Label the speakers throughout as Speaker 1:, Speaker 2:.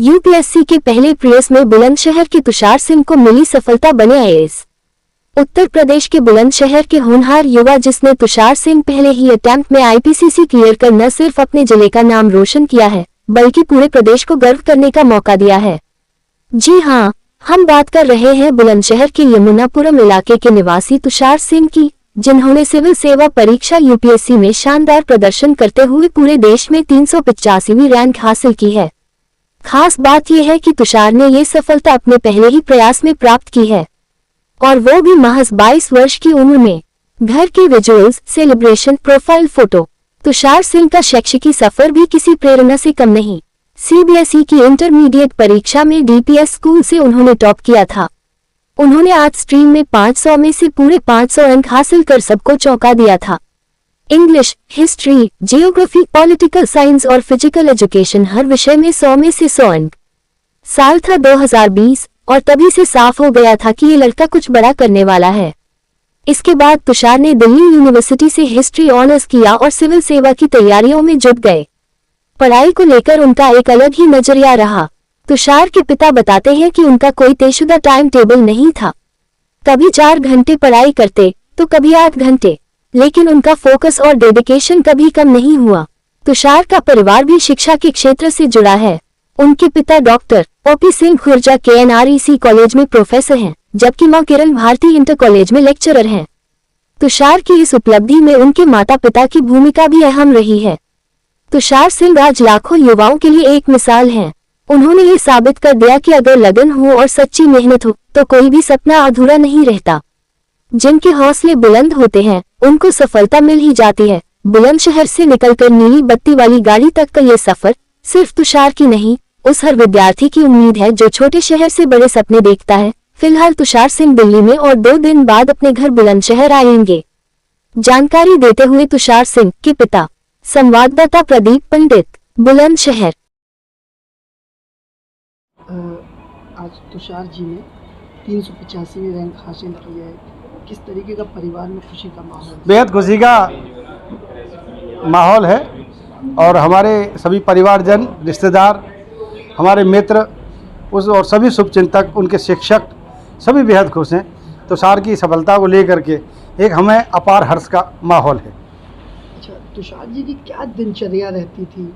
Speaker 1: UPSC के पहले प्रयास में बुलंदशहर के तुषार सिंह को मिली सफलता, बने आईएएस। उत्तर प्रदेश के बुलंदशहर के होनहार युवा जिसने तुषार सिंह पहले ही अटेम्प्ट में आईपीसीसी क्लियर कर न सिर्फ अपने जिले का नाम रोशन किया है बल्कि पूरे प्रदेश को गर्व करने का मौका दिया है। जी हां, हम बात कर रहे हैं बुलंदशहर के यमुनापुरम इलाके के निवासी तुषार सिंह की, जिन्होंने सिविल सेवा परीक्षा यूपीएससी में शानदार प्रदर्शन करते हुए पूरे देश में 385वीं रैंक हासिल की है। खास बात यह है कि तुषार ने ये सफलता अपने पहले ही प्रयास में प्राप्त की है, और वो भी महज 22 वर्ष की उम्र में। घर के visuals, celebration, profile photo. Tushar Singh का शैक्षिकी सफर भी किसी प्रेरणा से कम नहीं। सीबीएसई की इंटरमीडिएट परीक्षा में डीपीएस स्कूल से उन्होंने टॉप किया था। उन्होंने आर्ट्स स्ट्रीम में 500 में से पूरे 500 अंक हासिल कर सबको चौंका दिया था। English, history, geography, political science और फिजिकल एजुकेशन हर विषय में 100 में से 100 अंक। साल था 2020 और तभी से साफ हो गया था कि ये लड़का कुछ बड़ा करने वाला है। इसके बाद तुषार ने दिल्ली यूनिवर्सिटी से हिस्ट्री ऑनर्स किया और सिविल सेवा की तैयारियों में जुट गए। पढ़ाई को लेकर उनका एक अलग ही नजरिया रहा। तुषार के पिता बताते हैं कि उनका कोई तयशुदा टाइम टेबल नहीं था। कभी 4 घंटे पढ़ाई करते तो कभी 8 घंटे, लेकिन उनका फोकस और डेडिकेशन कभी कम नहीं हुआ। तुषार का परिवार भी शिक्षा के क्षेत्र से जुड़ा है। उनके पिता doctor OP Singh Khurja KNREC college में प्रोफेसर हैं, जबकि मां किरण भारती इंटर कॉलेज में लेक्चरर हैं। तुषार की इस उपलब्धि में उनके माता पिता की भूमिका भी अहम रही है। तुषार सिंह आज लाखों युवाओं के लिए एक मिसाल हैं। उन्होंने ये साबित कर दिया कि अगर लगन हो और सच्ची मेहनत हो तो कोई भी सपना अधूरा नहीं रहता। जिनके हौसले बुलंद होते हैं उनको सफलता मिल ही जाती है। बुलंदशहर से निकलकर नीली बत्ती वाली गाड़ी तक का ये सफर सिर्फ तुषार की नहीं, उस हर विद्यार्थी की उम्मीद है जो छोटे शहर से बड़े सपने देखता है। फिलहाल तुषार सिंह दिल्ली में और 2 दिन बाद अपने घर बुलंदशहर आएंगे। जानकारी देते हुए तुषार सिंह के पिता संवाददाता प्रदीप पंडित, बुलंदशहर।
Speaker 2: आज तुषार जी ने 385वीं रैंक हासिल की है। किस तरीके का परिवार में खुशी का माहौल है?
Speaker 3: बेहद खुशी का माहौल है और हमारे सभी परिवारजन, रिश्तेदार, हमारे मित्र उस और सभी शुभचिंतक, उनके शिक्षक सभी बेहद खुश हैं। तुषार की सफलता को लेकर के एक हमें अपार हर्ष का माहौल है।
Speaker 2: अच्छा, तुषार जी की क्या दिनचर्या रहती थी?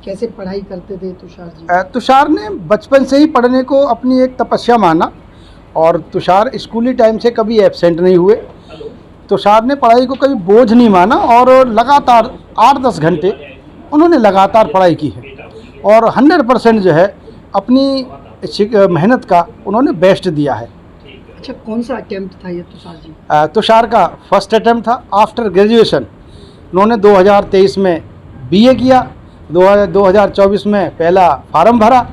Speaker 2: कैसे पढ़ाई करते थे तुषार जी?
Speaker 3: तुषार ने बचपन से ही पढ़ने को अपनी एक तपस्या माना और तुषार स्कूली टाइम से कभी एब्सेंट नहीं हुए। तुषार ने पढ़ाई को कभी बोझ नहीं माना और लगातार 8-10 घंटे उन्होंने लगातार पढ़ाई की है और 100% जो है अपनी मेहनत का उन्होंने बेस्ट दिया है।
Speaker 2: अच्छा, कौन सा अटेम्प्ट था ये तुषार जी?
Speaker 3: तुषार का फर्स्ट अटेम्प्ट था आफ्टर ग्रेजुएशन। उन्होंने 2023 में बीए किया, 2024 में पहला फार्म भरा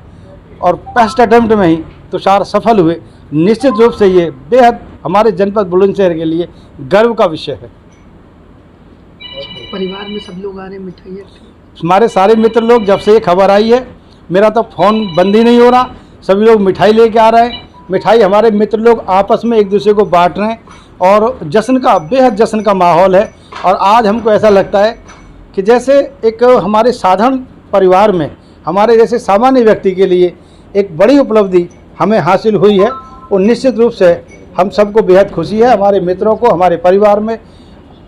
Speaker 3: और फर्स्ट अटेम्प्ट में ही तुषार सफल हुए। निश्चित रूप से ये बेहद हमारे जनपद बुलंदशहर के लिए गर्व का विषय है।
Speaker 2: परिवार में सब लोग आ रहे हैं, मिठाई?
Speaker 3: हमारे सारे मित्र लोग, जब से ये खबर आई है मेरा तो फ़ोन बंद ही नहीं हो रहा, सभी लोग मिठाई लेके आ रहे हैं। मिठाई हमारे मित्र लोग आपस में एक दूसरे को बांट रहे हैं और जश्न का, बेहद जश्न का माहौल है। और आज हमको ऐसा लगता है कि जैसे एक हमारे साधारण परिवार में हमारे जैसे सामान्य व्यक्ति के लिए एक बड़ी उपलब्धि हमें हासिल हुई है और निश्चित रूप से हम सबको बेहद खुशी है। हमारे मित्रों को, हमारे परिवार में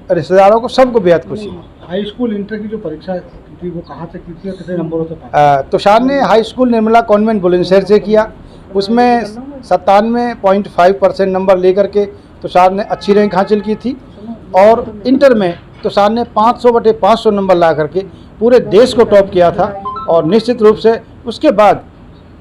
Speaker 3: रिश्तेदारों को, सबको बेहद खुशी है।
Speaker 4: हाई स्कूल इंटर की जो परीक्षा थी वो कहाँ से की थी और कितने नंबरों से पास?
Speaker 3: तुषार ने high school Nirmala convent Bulandshahr से किया। उसमें 97.5% नंबर लेकर के तुषार ने अच्छी रैंक हासिल की थी और इंटर में तुषार ने 500/500 नंबर ला करके पूरे देश को टॉप किया था। और निश्चित रूप से उसके बाद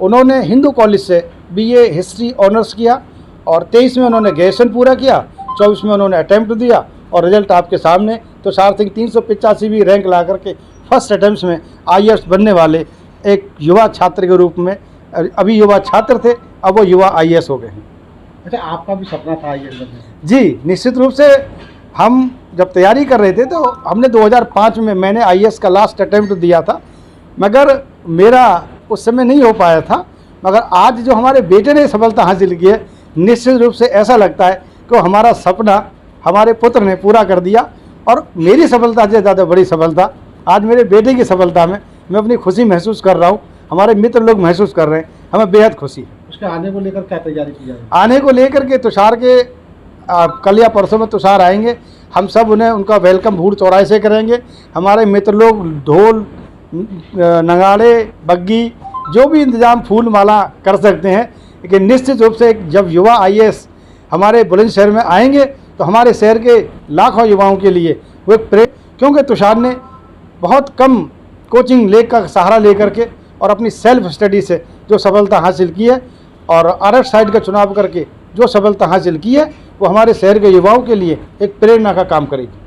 Speaker 3: उन्होंने हिंदू कॉलेज से बीए हिस्ट्री ऑनर्स किया और 23 में उन्होंने ग्रेजुएशन पूरा किया, 24 में उन्होंने अटैम्प्ट दिया और रिजल्ट आपके सामने। तुषार सिंह 385वीं रैंक ला करके फर्स्ट अटैम्प्ट में आईएएस बनने वाले एक युवा छात्र के रूप में, अभी युवा छात्र थे अब वो युवा आईएएस हो गए हैं।
Speaker 4: अच्छा, आपका भी सपना था आईएएस बनने?
Speaker 3: जी, निश्चित रूप से हम जब तैयारी कर रहे थे तो हमने 2005 में मैंने आईएएस का लास्ट अटैम्प्ट दिया था, मगर मेरा उस समय नहीं हो पाया था। मगर आज जो हमारे बेटे ने सफलता हासिल की है, निश्चित रूप से ऐसा लगता है कि हमारा सपना हमारे पुत्र ने पूरा कर दिया। और मेरी सफलता से ज़्यादा बड़ी सफलता आज मेरे बेटे की सफलता में मैं अपनी खुशी महसूस कर रहा हूँ। हमारे मित्र लोग महसूस कर रहे हैं, हमें बेहद खुशी है।
Speaker 4: उसके आने को लेकर क्या तैयारी की जा रही है?
Speaker 3: आने को लेकर के तुषार के कल या परसों में तुषार आएंगे, हम सब उन्हें उनका वेलकम भूड़ चौराहे से करेंगे। हमारे मित्र लोग ढोल नगाड़े बग्गी जो भी इंतजाम फूल माला कर सकते हैं, लेकिन निश्चित रूप से जब युवा IAS हमारे बुलंदशहर में आएंगे तो हमारे शहर के लाखों युवाओं के लिए वो एक क्योंकि तुषार ने बहुत कम कोचिंग ले का सहारा लेकर के और अपनी सेल्फ स्टडी से जो सफलता हासिल की है और आरएफ साइड का चुनाव करके जो सफलता हासिल की है, वो हमारे शहर के युवाओं के लिए एक प्रेरणा का काम करेगी।